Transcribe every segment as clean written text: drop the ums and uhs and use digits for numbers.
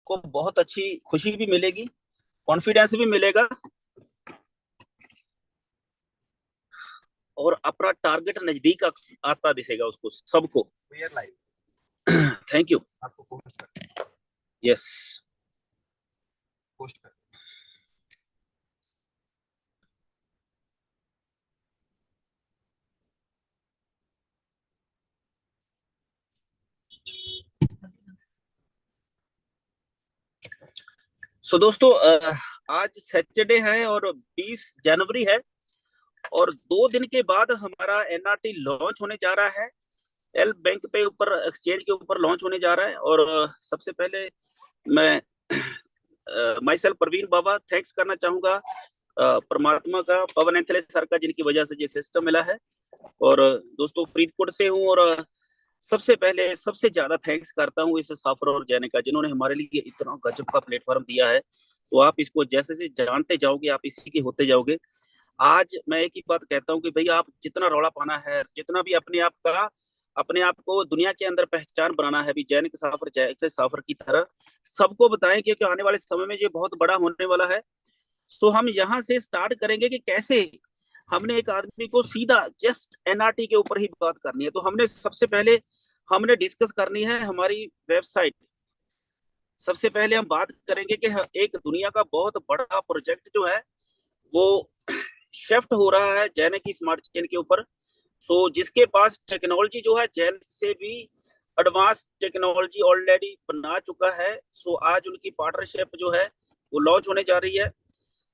उसको बहुत अच्छी खुशी भी मिलेगी, कॉन्फिडेंस भी मिलेगा और अपना टारगेट नजदीक आता दिखेगा उसको सबको। Thank you. आपको पोस्ट कर, यस पोस्ट कर। सो दोस्तों, आज सैटरडे है और 20 जनवरी है और 2 दिन के बाद हमारा एनआरटी लॉन्च होने जा रहा है। एल बैंक पे ऊपर एक्सचेंज के ऊपर लॉन्च होने जा रहा है। और सबसे पहले मैं myself Praveen Baba thanks करना चाहूंगा परमात्मा का, पवन एंथले सर का, जिनकी वजह से ये सिस्टम मिला है। और दोस्तों फरीदकोट से हूँ और सबसे पहले सबसे ज्यादा थैंक्स करता हूँ इस साफर और जैन का, जिन्होंने हमारे लिए इतना गजब का प्लेटफॉर्म दिया है। तो आप इसको जैसे से जानते जाओगे आप इसी के होते जाओगे। आज मैं एक ही बात कहता हूँ कि भाई आप जितना रौला पाना है, जितना भी अपने आप को दुनिया के अंदर पहचान बनाना है, भी जैनिक साफर जैनिक साफर की तरह सबको बताएं, क्योंकि आने वाले समय में ये बहुत बड़ा होने वाला है। तो हम यहाँ से स्टार्ट करेंगे कि कैसे हमने एक आदमी को सीधा जस्ट एनआरटी के ऊपर ही बात करनी है। तो हमने सबसे पहले हमने डिस्कस करनी है हमारी वेबसाइट। सबसे पहले हम बात करेंगे कि एक दुनिया का बहुत बड़ा प्रोजेक्ट जो है वो शिफ्ट हो रहा है जैन की स्मार्ट चेन के ऊपर। सो जिसके पास टेक्नोलॉजी जो है जैन से भी एडवांस टेक्नोलॉजी ऑलरेडी बना चुका है। सो आज उनकी पार्टनरशिप जो है वो लॉन्च होने जा रही है।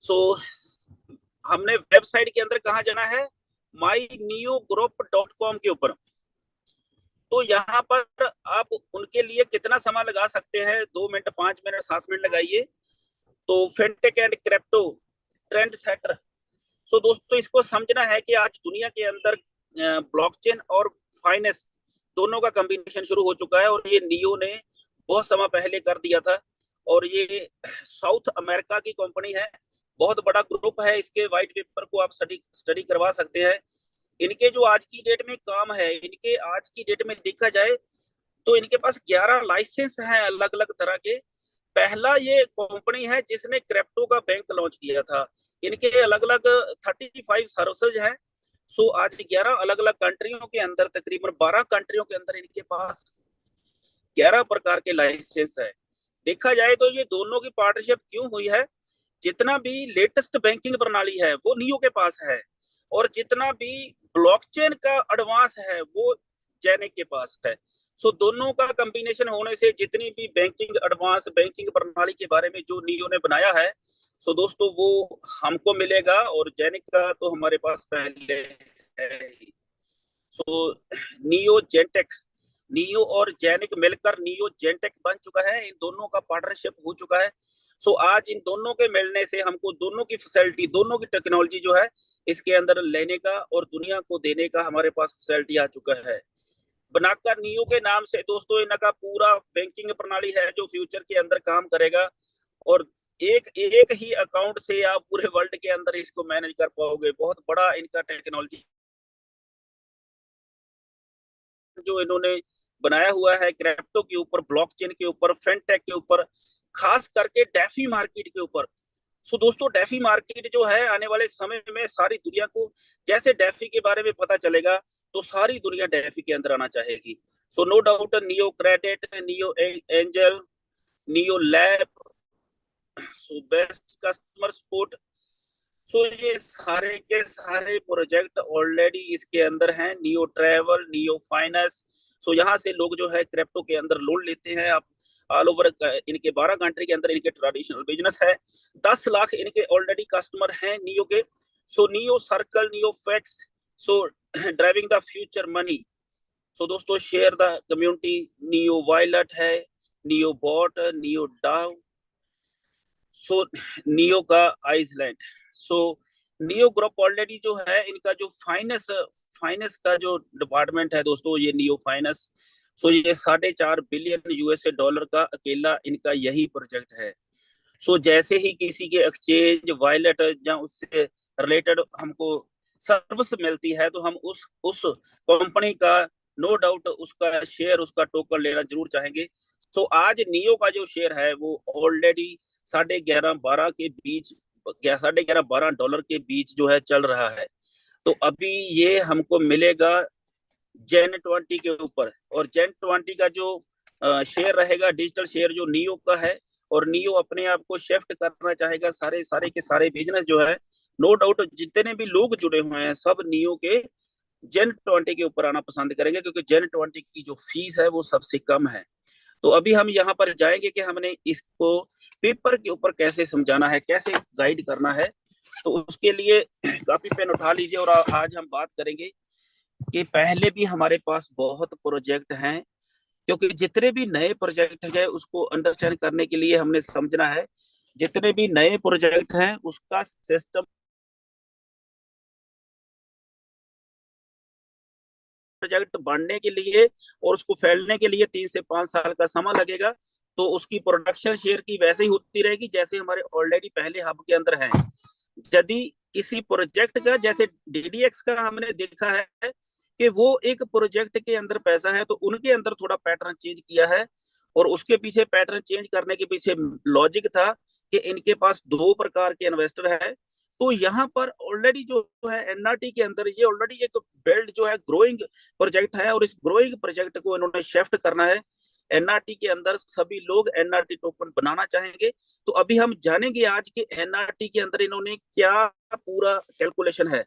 सो हमने वेबसाइट के अंदर कहाँ जाना है, myneogroup.com के ऊपर। तो यहाँ पर आप उनके लिए कितना समय लगा सकते हैं, 2 मिनट, 5 मिनट, 7 मिनट लगाइए। तो fintech and crypto trend setter. So दोस्तों इसको समझना है कि आज दुनिया के अंदर ब्लॉकचेन और फाइनेंस दोनों का कॉम्बिनेशन शुरू हो चुका है। और ये नियो ने बहुत समय पहले कर दिया था और ये साउथ अमेरिका की कंपनी है, बहुत बड़ा ग्रुप है। इसके व्हाइट पेपर को आप स्टडी करवा सकते हैं। इनके जो आज की डेट में काम है, इनके आज की डेट में देखा जाए तो इनके पास 11 लाइसेंस हैं अलग अलग तरह के। पहला ये कंपनी है जिसने क्रिप्टो का बैंक लॉन्च किया था। इनके अलग अलग 35 सर्विसेज हैं। सो आज 11 अलग अलग कंट्रियों के अंदर, तकरीबन 12 कंट्रियों के अंदर इनके पास 11 प्रकार के लाइसेंस है। देखा जाए तो ये दोनों की पार्टनरशिप क्यों हुई है, जितना भी लेटेस्ट बैंकिंग प्रणाली है वो नियो के पास है और जितना भी ब्लॉकचेन का एडवांस है वो जैनिक के पास है। सो दोनों का कॉम्बिनेशन होने से जितनी भी बैंकिंग एडवांस बैंकिंग प्रणाली के बारे में जो नियो ने बनाया है, सो दोस्तों वो हमको मिलेगा और जैनिक का तो हमारे पास पहले है ही। सो नियो जेनटेक, नियो और जैनिक मिलकर नियो जेनटेक बन चुका है। इन दोनों का पार्टनरशिप हो चुका है। सो आज इन दोनों के मिलने से हमको दोनों की फैसिलिटी, दोनों की टेक्नोलॉजी जो है इसके अंदर लेने का और दुनिया को देने का हमारे पास फैसिलिटी आ चुका है। बनाकर नियो के नाम से दोस्तों इनका पूरा बैंकिंग प्रणाली है जो फ्यूचर के अंदर काम करेगा और एक एक ही अकाउंट से आप पूरे वर्ल्ड के अंदर इसको मैनेज कर पाओगे। बहुत बड़ा इनका टेक्नोलॉजी जो इन्होंने बनाया हुआ है क्रिप्टो के ऊपर, ब्लॉकचेन के ऊपर, फिनटेक के ऊपर, खास करके डेफी मार्केट के ऊपर। सो दोस्तों डेफी मार्केट जो है आने वाले समय में सारी दुनिया को, जैसे डेफी के बारे में पता चलेगा तो सारी दुनिया डेफी के अंदर आना चाहेगी। So no doubt Neo credit, Neo angel, Neo lab, so best customer support. So ये सारे के सारे प्रोजेक्ट ऑलरेडी इसके अंदर हैं। Neo travel, Neo finance. So यहाँ से लोग जो है क्रिप्टो के अंदर लोन लेते हैं। आप ऑल ओवर इनके 12 कंट्री के अंदर इनके ट्रेडिशनल बिजनेस है। 10 लाख इनके ऑलरेडी कस्टमर हैं नियो के। So Neo circle, Neo fax, so driving the future money. So दोस्तों share the community, Neo violet है, Neo bot, Neo DAO, so Neo का Iceland. So Neo group already जो है इनका जो फाइनेंस फाइनेंस का जो डिपार्टमेंट है दोस्तों, ये नियो फाइनेंस। सो ये 4.5 बिलियन यूएसए डॉलर का अकेला इनका यही प्रोजेक्ट है। सो जैसे ही किसी के एक्सचेंज वायलेट या उससे रिलेटेड हमको सर्विस मिलती है तो हम उस कंपनी का नो डाउट उसका शेयर, उसका टोकन लेना जरूर चाहेंगे। तो आज नियो का जो शेयर है वो ऑलरेडी 11.5-12 के बीच, 11.5-12 डॉलर के बीच जो है चल रहा है। तो अभी ये हमको मिलेगा जेन 20 के ऊपर, और जेन 20 का जो शेयर रहेगा, डिजिटल शेयर जो नियो का है, और नियो अपने आप को शिफ्ट करना चाहेगा, सारे सारे के सारे बिजनेस जो है, नो डाउट जितने भी लोग जुड़े हुए हैं सब नियो के जेन 20 के ऊपर आना पसंद करेंगे, क्योंकि जेन 20 की जो फीस है वो सबसे कम है। तो अभी हम यहाँ पर जाएंगे कि हमने इसको पेपर के ऊपर कैसे समझाना है, कैसे गाइड करना है। तो उसके लिए कापी पेन उठा लीजिए, और आज हम बात करेंगे कि पहले भी हमारे पास बहुत प्रोजेक्ट हैं, क्योंकि जितने भी नए प्रोजेक्ट हैं उसको अंडरस्टैंड करने के लिए हमने समझना है, जितने भी नए प्रोजेक्ट हैं उसका सिस्टम, प्रोजेक्ट बढ़ने के लिए और उसको फैलने के लिए 3 से 5 साल का समय लगेगा। तो उसकी प्रोडक्शन शेयर की वैसे ही होती रहेगी जैसे हमारे ऑलरेडी पहले हब के अंदर है। यदि किसी प्रोजेक्ट का, जैसे डीडीएक्स का हमने देखा है कि वो एक प्रोजेक्ट के अंदर पैसा है, तो उनके अंदर थोड़ा पैटर्न चेंज किया है, और उसके पीछे पैटर्न चेंज करने के पीछे लॉजिक था कि इनके पास 2 प्रकार के इन्वेस्टर है। तो यहाँ पर ऑलरेडी जो है एनआरटी के अंदर ये ऑलरेडी एक बिल्ड जो है ग्रोइंग प्रोजेक्ट है, और इस ग्रोइंग प्रोजेक्ट को इन्होंने शिफ्ट करना है। एनआरटी के अंदर सभी लोग एनआरटी टोकन बनाना चाहेंगे। तो अभी हम जानेंगे आज के एनआरटी के अंदर इन्होंने क्या पूरा कैलकुलेशन है।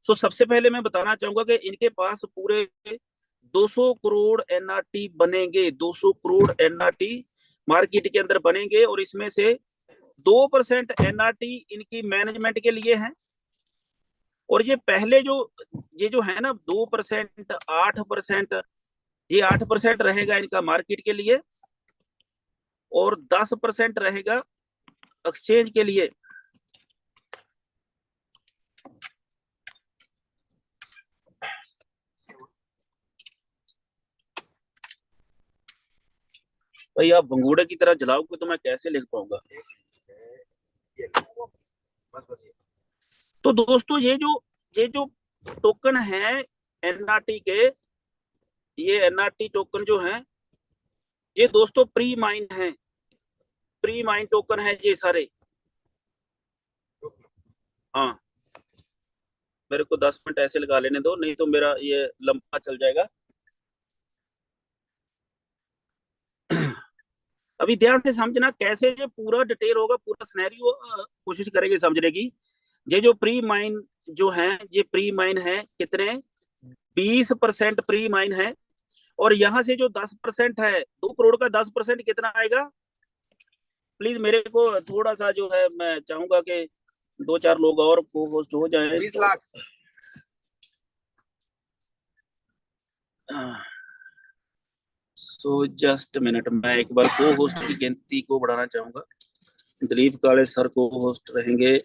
तो सबसे पहले मैं बताना चाहूंगा कि इनके पास पूरे 200 करोड़ एनआरटी बनेंगे, 200 करोड़ एनआरटी मार्केट के अंदर बनेंगे, और इसमें से 2% एनआरटी इनकी मैनेजमेंट के लिए है। और ये पहले जो ये जो है ना 2%, 8%, ये 8% रहेगा इनका मार्केट के लिए, और 10% रहेगा एक्सचेंज के लिए। भाई आप भंगूड़े की तरह जलाओगे तो मैं कैसे लिख पाऊंगा। बस बस ये। तो दोस्तों ये जो टोकन है एनआरटी के, ये एनआरटी टोकन जो है ये दोस्तों प्री माइन है, प्री माइन टोकन है ये सारे। हाँ, मेरे को 10 मिनट ऐसे लगा लेने दो, नहीं तो मेरा ये लंबा चल जाएगा। अभी ध्यान से समझना कैसे ये पूरा डिटेल होगा, पूरा सिनेरियो कोशिश करेंगे समझने की। ये जो प्री माइन जो है, ये प्री माइन है कितने, 20% प्री माइन है। और यहाँ से जो 10% है, 2 करोड़ का 10% कितना आएगा। प्लीज मेरे को थोड़ा सा जो है, मैं चाहूंगा कि 2-4 लोग और को होस्ट हो जाए। 20 लाख। सो जस्ट मिनट, मैं एक बार को होस्ट की गिनती को बढ़ाना चाहूंगा। दिलीप काले सर को होस्ट रहेंगे,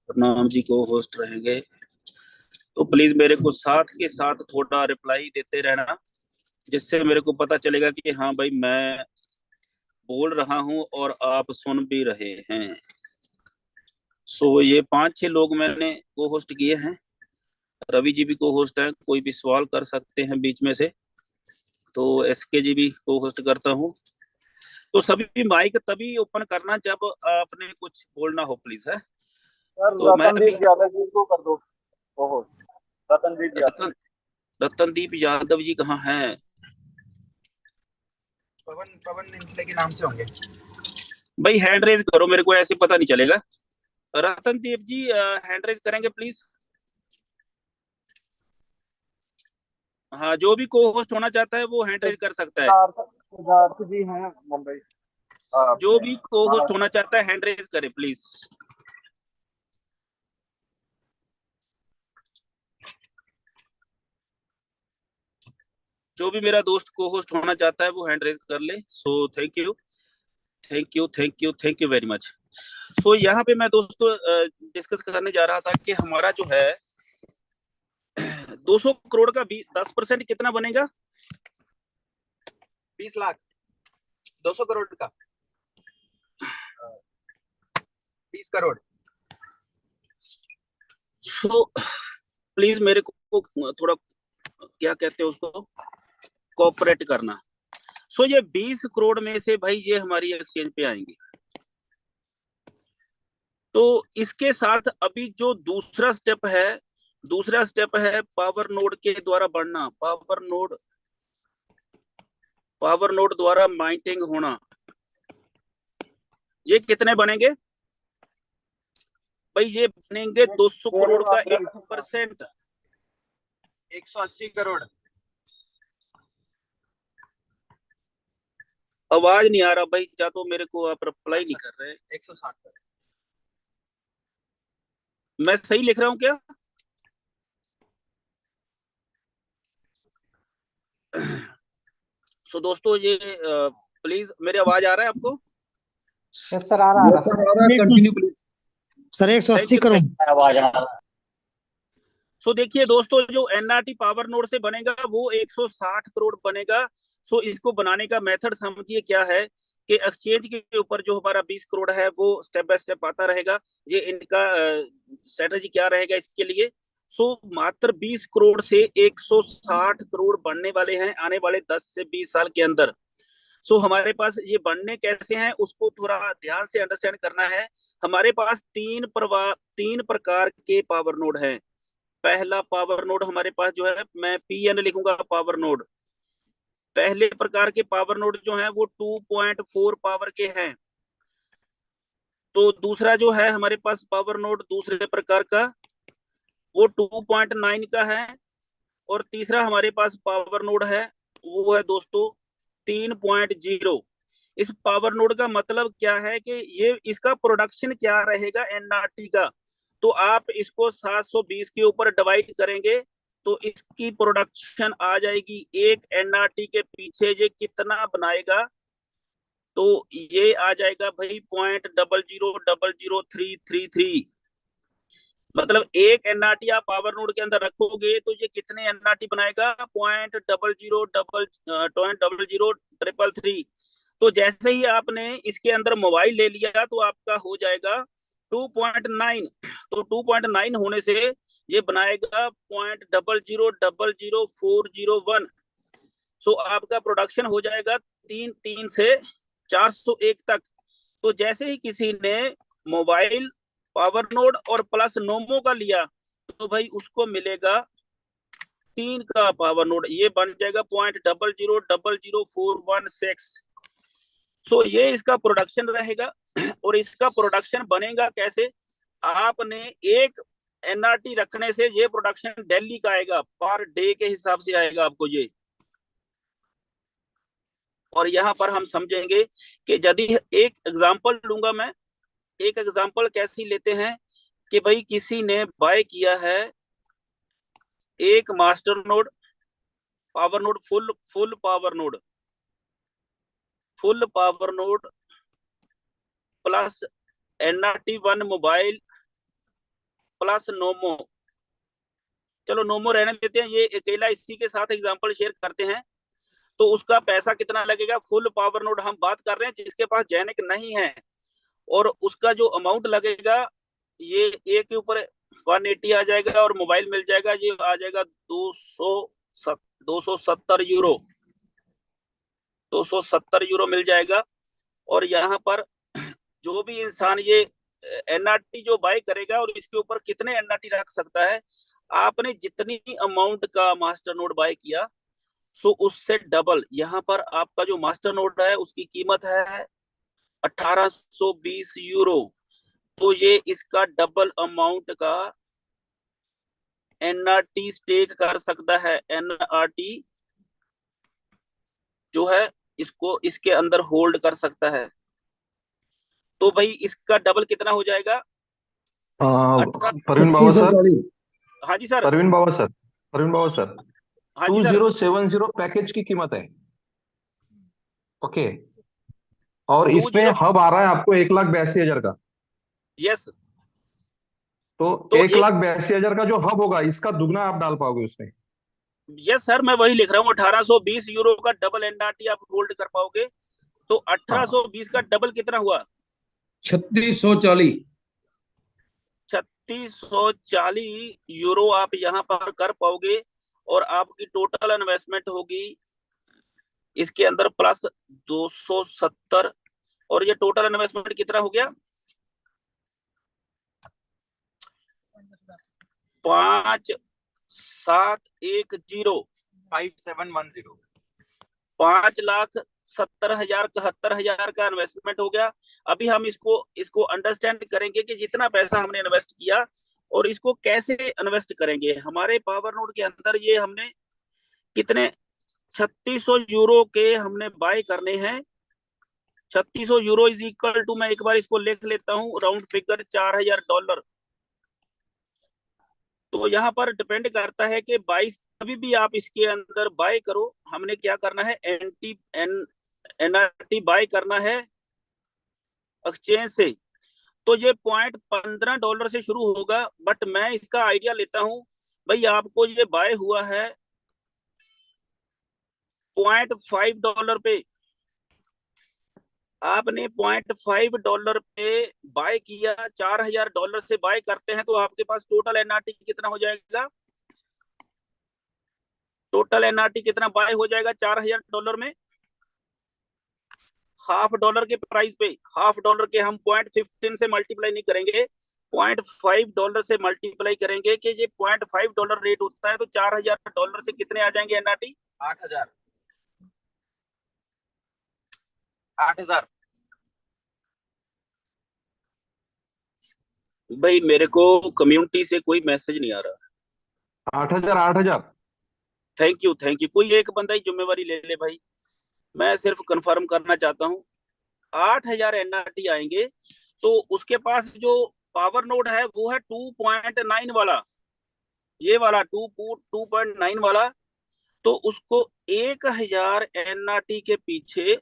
प्रणाम जी को होस्ट रहेंगे। तो प्लीज मेरे को साथ के साथ थोड़ा रिप्लाई देते रहना, जिससे मेरे को पता चलेगा कि हाँ भाई मैं बोल रहा हूँ और आप सुन भी रहे हैं। सो ये 5-6 लोग मैंने को होस्ट किए हैं। रवि जी भी को होस्ट है, कोई भी सवाल कर सकते हैं बीच में से। तो एसके जी भी को होस्ट करता हूँ। तो सभी माइक तभी ओपन करना जब आपने कुछ बोलना हो प्लीज, है। सर तो मैं भी रतनदीप यादव जी को कर दो। ओहो, रतनदीप यादव। रतन रतनदीप यादव जी कहाँ हैं। पवन पवन निंतले के नाम से होंगे। भाई हैंड रेज करो, मेरे को ऐसे पता नहीं चलेगा। रतनदीप जी हैंड रेज करेंगे प्लीज। हाँ, जो भी को होस्ट होना चाहता है वो हैंड रेज कर सकता है। सिद्धार्थ जी हैं मुंबई। जो भी को होस्ट महाराष्ट्र। होना चाहता है हैंड रेज करे प्लीज। जो भी मेरा दोस्त को होस्ट होना चाहता है वो हैंड रेज कर ले। So thank you, thank you, thank you, thank you very much. So यहाँ पे मैं दोस्तों डिस्कस करने जा रहा था कि हमारा जो है 200 करोड़ का 10% कितना बनेगा। 20 लाख। 200 करोड़ का 20 करोड़। सो प्लीज मेरे को थोड़ा क्या कहते हैं उसको, कोऑपरेट करना। सो ये 20 करोड़ में से भाई ये हमारी एक्सचेंज पे आएंगे। तो इसके साथ अभी जो दूसरा स्टेप है पावर नोड के द्वारा बढ़ना, पावर नोड द्वारा माइनिंग होना। ये कितने बनेंगे भाई? ये बनेंगे 200 करोड़ का 1%, 180 करोड़। आवाज नहीं आ रहा भाई, या तो मेरे को आप रिप्लाई नहीं कर रहे। 160 करोड़। मैं सही लिख रहा हूँ क्या? सो दोस्तों ये प्लीज, मेरी आवाज आ रहा है आपको? यस सर, आ रहा है। Continue please sir 180 crore. आवाज आ रहा है। सो देखिए दोस्तों, जो एनआरटी पावर नोड से बनेगा वो 160 करोड़ बनेगा। सो इसको बनाने का मेथड समझिए क्या है कि एक्सचेंज के ऊपर जो हमारा 20 करोड़ है वो स्टेप बाय स्टेप आता रहेगा। ये इनका स्ट्रेटेजी क्या रहेगा इसके लिए। सो मात्र 20 करोड़ से 160 करोड़ बनने वाले हैं आने वाले 10 से 20 साल के अंदर। सो हमारे पास ये बनने कैसे हैं उसको थोड़ा ध्यान से अंडरस्टैंड करना है। हमारे पास तीन प्रकार के पावर नोड हैं। पहला पावर नोड हमारे पास जो है, मैं पीएन लिखूंगा पावर नोड। पहले प्रकार के पावर नोड जो है वो 2.4 पावर के हैं। तो दूसरा जो है हमारे पास पावर नोड दूसरे प्रकार का, वो 2.9 का है। और तीसरा हमारे पास पावर नोड है वो है दोस्तों 3.0। इस पावर नोड का मतलब क्या है कि ये इसका प्रोडक्शन क्या रहेगा एनआरटी का। तो आप इसको 720 के ऊपर डिवाइड करेंगे तो इसकी प्रोडक्शन आ जाएगी। एक एनआरटी के पीछे ये कितना बनाएगा, तो ये आ जाएगा भाई 0.000333। मतलब एक एनआरटी आप पावर नोड के अंदर रखोगे तो ये कितने एनआरटी बनाएगा? 0.003333। तो जैसे ही आपने इसके अंदर मोबाइल ले लिया तो आपका हो जाएगा 2.9। तो 2.9 होने से ये बनाएगा 0.000401। सो आपका प्रोडक्शन हो जाएगा 3 से 401 तक। तो जैसे ही किसी ने मोबाइल, पावर नोड और प्लस नोमो का लिया तो भाई उसको मिलेगा 3 का पावर नोड, ये बन जाएगा 0.000416। सो ये इसका प्रोडक्शन रहेगा। और इसका प्रोडक्शन बनेगा कैसे? आपने एक एनआरटी रखने से ये प्रोडक्शन दिल्ली का आएगा, पर डे के हिसाब से आएगा आपको ये। और यहाँ पर हम समझेंगे कि यदि एक एग्जांपल लूंगा मैं, एक एग्जांपल कैसी लेते हैं कि भाई किसी ने बाय किया है एक master node, power node, full power node plus NRT 1 mobile plus Nomo. चलो नोमो रहने देते हैं, ये अकेला इसी के साथ एग्जांपल शेयर करते हैं। तो उसका पैसा कितना लगेगा? फुल पावर नोड हम बात कर रहे हैं जिसके पास जेनिक नहीं है, और उसका जो अमाउंट लगेगा ये ए के ऊपर 180 आ जाएगा और मोबाइल मिल जाएगा, ये आ जाएगा 270 यूरो। 270 यूरो मिल जाएगा। और यहाँ पर जो भी इंसान ये एनआरटी जो बाय करेगा और इसके ऊपर कितने एनआरटी रख सकता है, आपने जितनी अमाउंट का मास्टर नोड बाय किया सो उससे डबल। यहाँ पर आपका जो मास्टर नोड है उसकी कीमत है 1820 यूरो। तो ये इसका डबल अमाउंट का एनआरटी स्टेक कर सकता है। एनआरटी जो है इसको इसके अंदर होल्ड कर सकता है। तो भाई इसका डबल कितना हो जाएगा? परवीन बाबा सर, हाँ जी सर। परवीन बाबा सर, परवीन बाबा सर, हाँ जी सर। 2070 पैकेज की कीमत है। ओके। और टू इसमें जीरो हब आ रहा है आपको 1,82,000 का। यस। तो तो 1,82,000 का जो हब होगा इसका दुगना आप डाल पाओगे उसमें। यस सर, मैं वही लिख रहा हूँ, 1820 यूरो का डबल एनआरटी आप होल्ड कर पाओगे। तो हाँ 1820 का डबल कितना हुआ? 3640। 3640 यूरो आप यहाँ पर कर पाओगे। और आपकी टोटल इन्वेस्टमेंट होगी इसके अंदर प्लस 270, और ये टोटल इन्वेस्टमेंट कितना हो गया? 5710 5710 5,70,000 का इन्वेस्टमेंट हो गया। अभी हम इसको अंडरस्टैंड करेंगे कि जितना पैसा हमने इन्वेस्ट किया और इसको कैसे इन्वेस्ट करेंगे। हमारे पावर नोड के अंदर ये हमने कितने 3600 यूरो के हमने बाय करने हैं। 3600 यूरो इज इक्वल टू, मैं एक बार इसको लिख लेता हूं, राउंड फिगर $4000। तो यहाँ पर डिपेंड करता है कि 22 अभी भी आप इसके अंदर बाय करो, हमने क्या करना है, एनआरटी बाय करना है एक्सचेंज से। तो ये $0.15 से शुरू होगा, बट मैं इसका आइडिया लेता हूं भाई, आपको ये बाय हुआ है $0.5 पे। आपने $0.5 पे बाय किया, $4000 से बाय करते हैं तो आपके पास टोटल एनआरटी कितना हो जाएगा? टोटल एनआरटी कितना बाय हो जाएगा $4000 में? $0.5 के प्राइस पे। $0.5 के हम 0.15 से मल्टीप्लाई नहीं करेंगे, $0.5 से मल्टीप्लाई करेंगे कि ये $0.5 रेट होता है, तो $4000 से कितने आ जाएंगे एनआरटी? 8000 8000। भाई मेरे को कम्युनिटी से कोई मैसेज नहीं आ रहा। 8000 8000। थैंक यू कोई एक बंदा ही जिम्मेवारी ले ले भाई, मैं सिर्फ कंफर्म करना चाहता हूँ। 8000 एनआरटी आएंगे, तो उसके पास जो पावर नोड है वो है 2.9 वाला, ये वाला 2.9 वाला। तो उसको 1000 एनआरटी के पीछे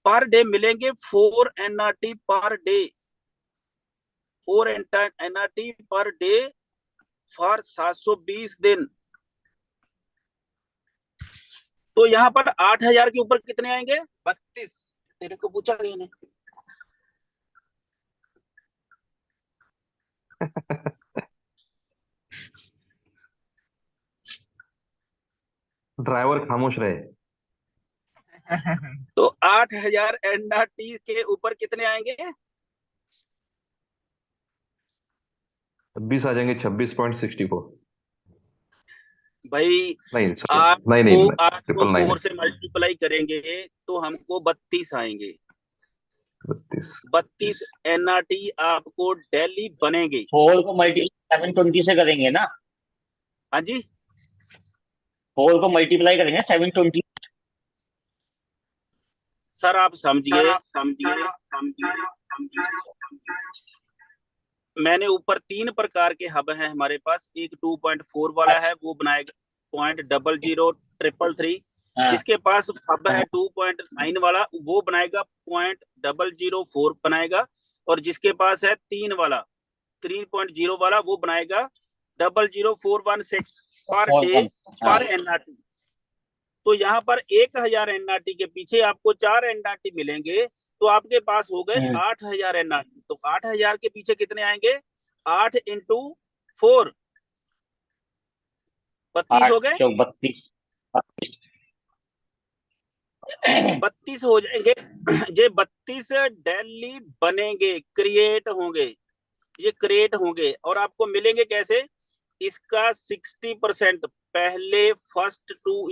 पर डे मिलेंगे 4 NRT per day, 4 NRT per day for 720 दिन। तो यहाँ पर 8000 के ऊपर कितने आएंगे? 32। तेरे को पूछा गया नहीं। ड्राइवर खामोश रहे। तो 8000 एनआरटी के ऊपर कितने आएंगे? 26 आ जाएंगे, 26.64। भाई नहीं sorry, आपको नहीं आपको 999 4 से मल्टीप्लाई करेंगे तो हमको 32 आएंगे। 32 एनआरटी आपको डेली बनेंगे। 4 को मल्टीप्लाई 720 से करेंगे ना? हाँ जी, 4 को मल्टीप्लाई करेंगे 720। सर आप समझिए, मैंने ऊपर 3 प्रकार के हब हैं हमारे पास। एक 2.4 वाला है, वो बनाएगा 0.00333। जिसके पास हब है 2.9 वाला, वो बनाएगा 0.004 बनाएगा। और जिसके पास है 3 वाला 3.0 वाला, वो बनाएगा 00416 पर डे पर एनआरटी। तो यहाँ पर 1000 एनआरटी के पीछे आपको 4 एनआरटी मिलेंगे, तो आपके पास हो गए 8000 एनआरटी। तो 8000 के पीछे कितने आएंगे? 8 इंटू 4 32 हो गए। 32 हो जाएंगे। ये 32 डेली बनेंगे, क्रिएट होंगे, ये क्रिएट होंगे। और आपको मिलेंगे कैसे? इसका 60% पहले फर्स्ट 2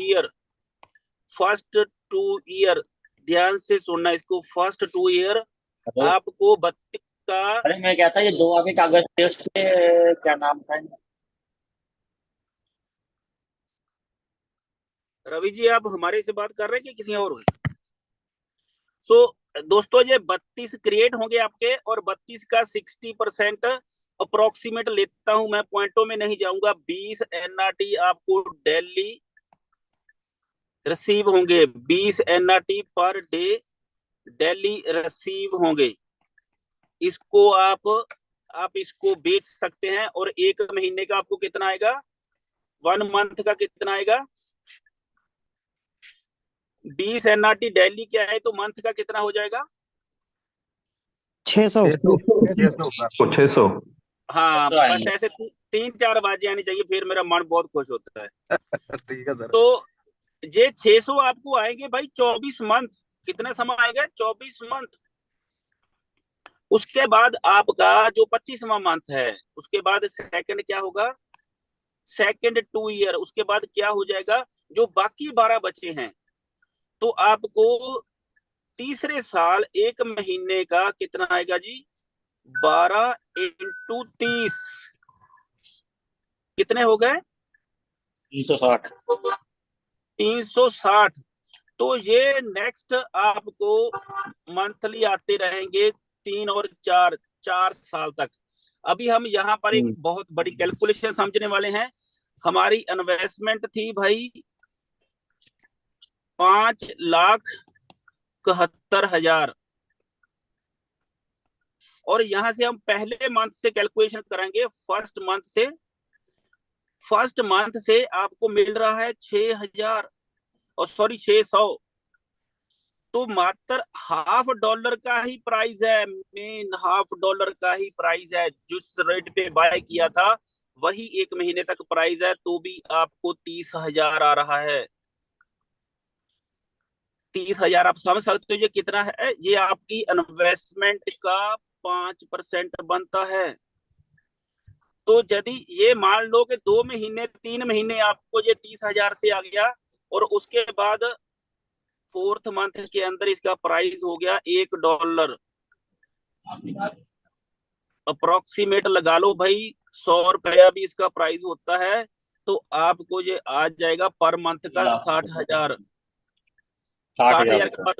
ईयर, ध्यान से सुनना इसको, फर्स्ट 2 ईयर आपको 32 का। अरे मैं कहता ये 2 आगे कागज थे उसके, क्या नाम था? रवि जी आप हमारे से बात कर रहे हैं कि किसी और? दोस्तों ये 32 क्रिएट होंगे आपके, और 32 का 60% अप्रोक्सीमेट लेता हूं मैं, पॉइंटों में नहीं जाऊंगा। 20 एनआरटी आपको डेली रिसीव होंगे, 20 NRT per day daily receive होंगे। इसको आप इसको बेच सकते हैं। और 1 महीने का आपको कितना आएगा? 1 मंथ का कितना आएगा? 20 एनआरटी डेली क्या है, तो मंथ का कितना हो जाएगा? 600। 600। हाँ, बस ऐसे 3-4 बातें आनी चाहिए, फिर मेरा मन बहुत खुश होता है। ठीक है सर। तो ये 600 आपको आएंगे भाई 24 मंथ। कितना समय आएगा? 24 मंथ। उसके बाद आपका जो 25वां मंथ है, उसके बाद सेकंड क्या होगा? Second 2 year. उसके बाद क्या हो जाएगा? जो बाकी 12 बचे हैं, तो आपको तीसरे साल 1 महीने का कितना आएगा जी? 12 इंटू 30 कितने हो गए? 360। 360। तो ये नेक्स्ट आपको मंथली आते रहेंगे 3 और 4, 4 साल तक। अभी हम यहाँ पर एक बहुत बड़ी कैलकुलेशन समझने वाले हैं। हमारी इन्वेस्टमेंट थी भाई 5,71,000, और यहां से हम पहले मंथ से कैलकुलेशन करेंगे। फर्स्ट मंथ से आपको मिल रहा है 6,000, और सॉरी 600। तो मात्र $50 का ही प्राइस है, मेन $50 का ही प्राइस है। जिस रेट पे बाय किया था वही 1 महीने तक प्राइस है, तो भी आपको 30,000 आ रहा है। 30,000 आप समझ सकते हो ये कितना है? ये आपकी इन्वेस्टमेंट का 5% बनता है। तो यदि ये मान लो कि 2 महीने 3 महीने आपको ये 30,000 से आ गया, और उसके बाद फोर्थ मंथ के अंदर इसका प्राइस हो गया $1, अप्रोक्सीमेट लगा लो भाई, ₹100 भी इसका प्राइस होता है। तो आपको ये आ जाएगा पर मंथ का 60,000। 60,000 का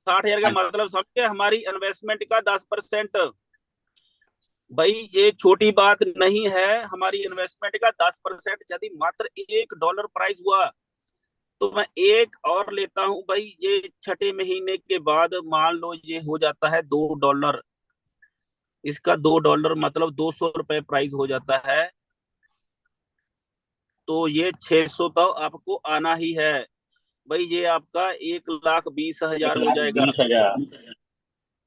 60,000 का मतलब समझे? हमारी इन्वेस्टमेंट का 10%। भाई ये छोटी बात नहीं है। हमारी इन्वेस्टमेंट का 10% यदि मात्र $1 प्राइस हुआ, तो मैं एक और लेता हूं भाई। ये छठे महीने के बाद मान लो ये हो जाता है $2। इसका $2 मतलब ₹200 प्राइस हो जाता है। तो ये 600 तो आपको आना ही है भाई। ये आपका 1,20,000 हो जाएगा। 1,20,000।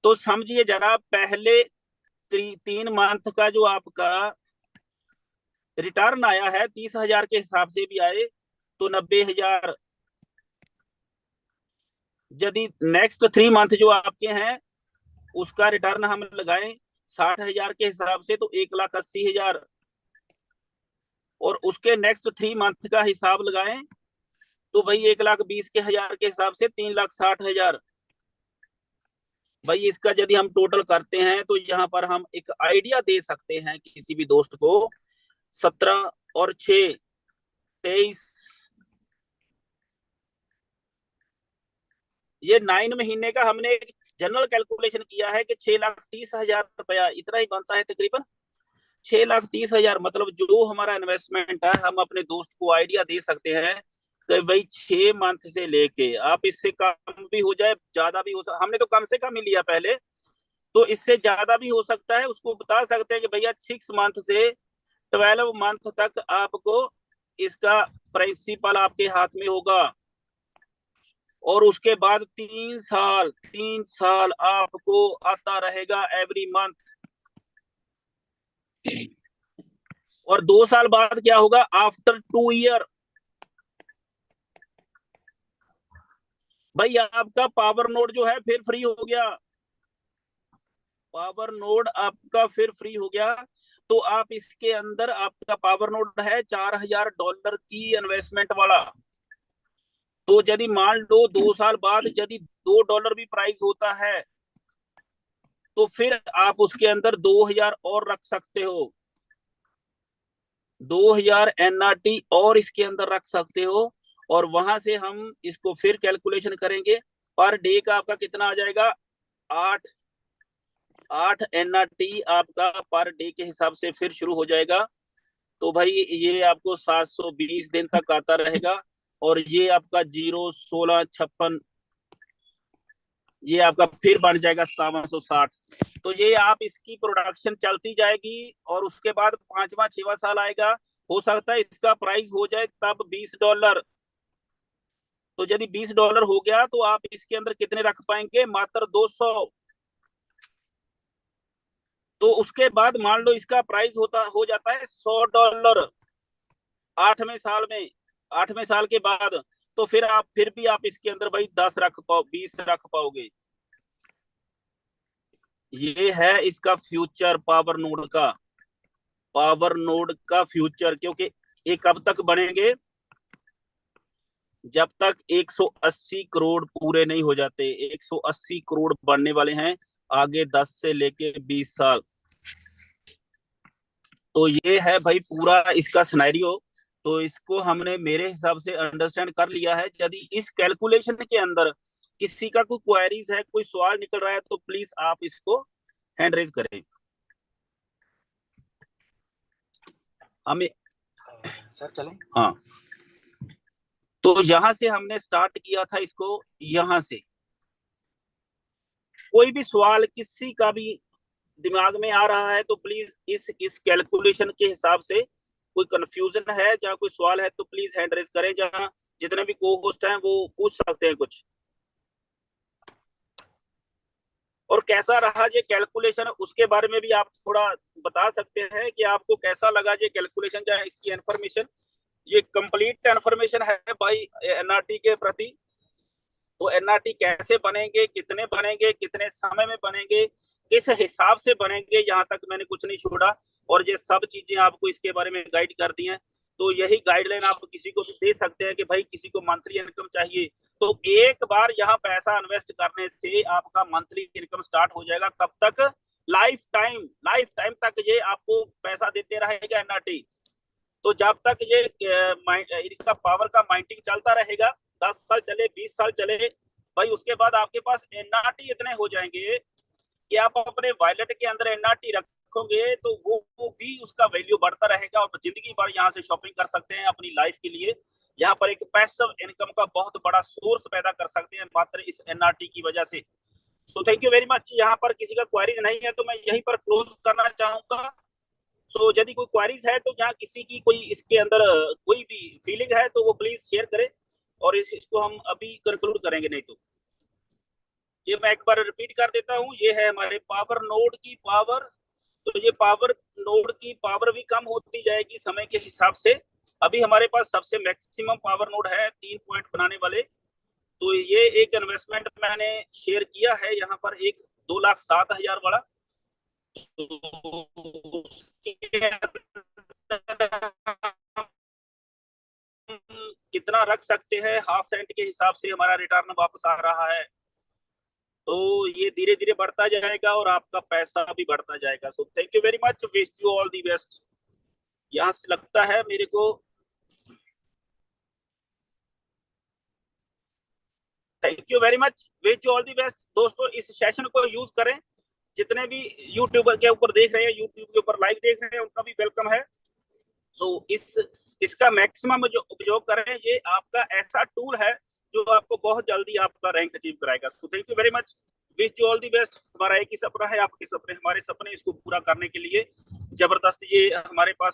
तो समझिए जरा, पहले 3 मंथ का जो आपका रिटर्न आया है 30,000 के हिसाब से भी आए तो 90,000। यदि नेक्स्ट 3 मंथ जो आपके हैं उसका रिटर्न हम लगाएं 60,000 के हिसाब से, तो 1,80,000। और उसके नेक्स्ट 3 मंथ का हिसाब लगाएं तो भाई 1,20,000 के हिसाब से 3,60,000। भाई इसका यदि हम टोटल करते हैं तो यहाँ पर हम एक आइडिया दे सकते हैं किसी भी दोस्त को। 17 और 6 23, ये 9 महीने का हमने जनरल कैलकुलेशन किया है कि 6,30,000 रुपया इतना ही बनता है तकरीबन। 6,30,000 मतलब जो हमारा इन्वेस्टमेंट है, हम अपने दोस्त को आइडिया दे सकते हैं कि भाई 6 मंथ से लेके आप इससे कम भी हो जाए, ज्यादा भी हो सकता। हमने तो कम से कम ही लिया पहले, तो इससे ज्यादा भी हो सकता है। उसको बता सकते हैं कि भैया 6 मंथ से 12 मंथ तक आपको इसका प्रिंसिपल आपके हाथ में होगा, और उसके बाद 3 साल आपको आता रहेगा एवरी मंथ। और 2 साल बाद क्या होगा? आफ्टर 2 ईयर भाई आपका पावर नोड जो है फिर फ्री हो गया। पावर नोड आपका फिर फ्री हो गया। तो आप इसके अंदर आपका पावर नोड है $4,000 की इन्वेस्टमेंट वाला। तो यदि मान लो 2 साल बाद यदि $2 भी प्राइस होता है, तो फिर आप उसके अंदर 2,000 और रख सकते हो। 2,000 NRT और इसके अंदर रख सकते हो। और वहां से हम इसको फिर कैलकुलेशन करेंगे। पर डे का आपका कितना आ जाएगा? 8 NRT आपका पर डे के हिसाब से फिर शुरू हो जाएगा। तो भाई ये आपको 720 दिन तक आता रहेगा। और ये आपका 0, 16, 56 ये आपका फिर बढ़ जाएगा 5760। तो ये आप इसकी प्रोडक्शन चलती जाएगी, और उसके बाद 5वां 6वां साल आएगा, हो सकता है इसका प्राइस हो जाए तब $20। तो यदि $20 हो गया तो आप इसके अंदर कितने रख पाएंगे? मात्र 200। तो उसके बाद मान लो इसका प्राइस हो जाता है $100 8वें साल में। 8वें साल के बाद तो फिर भी आप इसके अंदर भाई 10 रख पाओ, 20 रख पाओगे। ये है इसका फ्यूचर पावर नोड का फ्यूचर, क्योंकि ये कब तक बनेंगे, जब तक 180 करोड़ पूरे नहीं हो जाते। 180 करोड़ बनने वाले हैं आगे 10 से लेके 20 साल। तो ये है भाई पूरा इसका सिनेरियो। तो इसको हमने मेरे हिसाब से अंडरस्टैंड कर लिया है। यदि इस कैलकुलेशन के अंदर किसी का कोई क्वेरीज है, कोई सवाल निकल रहा है, तो प्लीज आप इसको हैंड रेज करें। हमें सर चलें। हाँ, तो यहां से हमने स्टार्ट किया था इसको। यहां से कोई भी सवाल किसी का भी दिमाग में आ रहा है तो प्लीज इस कैलकुलेशन के हिसाब से कोई कंफ्यूजन है, जहाँ कोई सवाल है तो प्लीज हैंड रेज करें। जहाँ जितने भी को होस्ट हैं वो पूछ सकते हैं कुछ। और कैसा रहा ये कैलकुलेशन, उसके बारे में भी आप थोड़ा बता सकते हैं कि आपको कैसा लगा ये कैलकुलेशन, जहाँ इसकी इंफॉर्मेशन, ये कंप्लीट इंफॉर्मेशन है भाई एनआरटी के प्रति। तो एनआरटी कैसे बनेंगे, कितने बनेंगे, कितने समय में बनेंगे, किस हिसाब से बनेंगे, यहाँ तक मैंने कुछ नहीं छोड़ा। और ये सब चीजें आपको इसके बारे में गाइड कर दी हैं। तो यही गाइडलाइन आप किसी को भी दे सकते हैं कि भाई किसी को मंथली इनकम चाहिए, तो एक बार यहाँ पैसा इन्वेस्ट करने से आपका मंथली इनकम स्टार्ट हो जाएगा। कब तक? लाइफ टाइम तक ये आपको पैसा देते रहेगा एनआरटी। तो जब तक ये इनका पावर का माइंटिंग चलता रहेगा, 10 साल चले, 20 साल चले भाई, उसके बाद आपके पास एनआरटी इतने हो जाएंगे कि आप अपने वॉलेट के अंदर एनआरटी रखोगे तो वो भी उसका वैल्यू बढ़ता रहेगा और जिंदगी भर यहाँ से शॉपिंग कर सकते हैं अपनी लाइफ के लिए। यहाँ पर एक पैसिव इनकम का बहुत बड़ा सोर्स पैदा कर सकते हैं मात्र इस एनआरटी की वजह से। सो थैंक यू वेरी मच। यहाँ पर किसी का क्वेरीज नहीं है तो मैं यहीं पर क्लोज करना चाहूंगा। सो यदि कोई क्वेरीज है तो जहाँ किसी की कोई इसके अंदर कोई भी फीलिंग है तो वो प्लीज शेयर करें, और इसको हम अभी कंक्लूड करेंगे। नहीं तो ये मैं एक बार रिपीट कर देता हूँ, ये है हमारे पावर नोड की पावर। तो ये पावर नोड की पावर भी कम होती जाएगी समय के हिसाब से। अभी हमारे पास सबसे मैक्सिमम पावर नोड है 3 पॉइंट बनाने वाले। तो ये एक इन्वेस्टमेंट मैंने शेयर किया है यहाँ पर, एक 2,07,000 वाला। तो कितना रख सकते हैं, हाफ सेंट के हिसाब से हमारा रिटर्न वापस आ रहा है। तो ये धीरे धीरे बढ़ता जाएगा और आपका पैसा भी बढ़ता जाएगा। सो thank you very much, wish you all the best. यहाँ से लगता है मेरे को, thank you very much, wish you all the best. दोस्तों इस सेशन को यूज करें। जितने भी यूट्यूबर के ऊपर देख रहे हैं, यूट्यूब के ऊपर लाइव देख रहे हैं, उनका भी वेलकम है। सो इसका मैक्सिमम जो उपयोग करें, ये आपका ऐसा टूल है जो आपको बहुत जल्दी आपका रैंक अचीव कराएगा। सो thank you very much, wish you all the best. हमारा एक ही सपना है, आपके सपने हमारे सपने, इसको पूरा करने के लिए जबरदस्त ये हमारे पास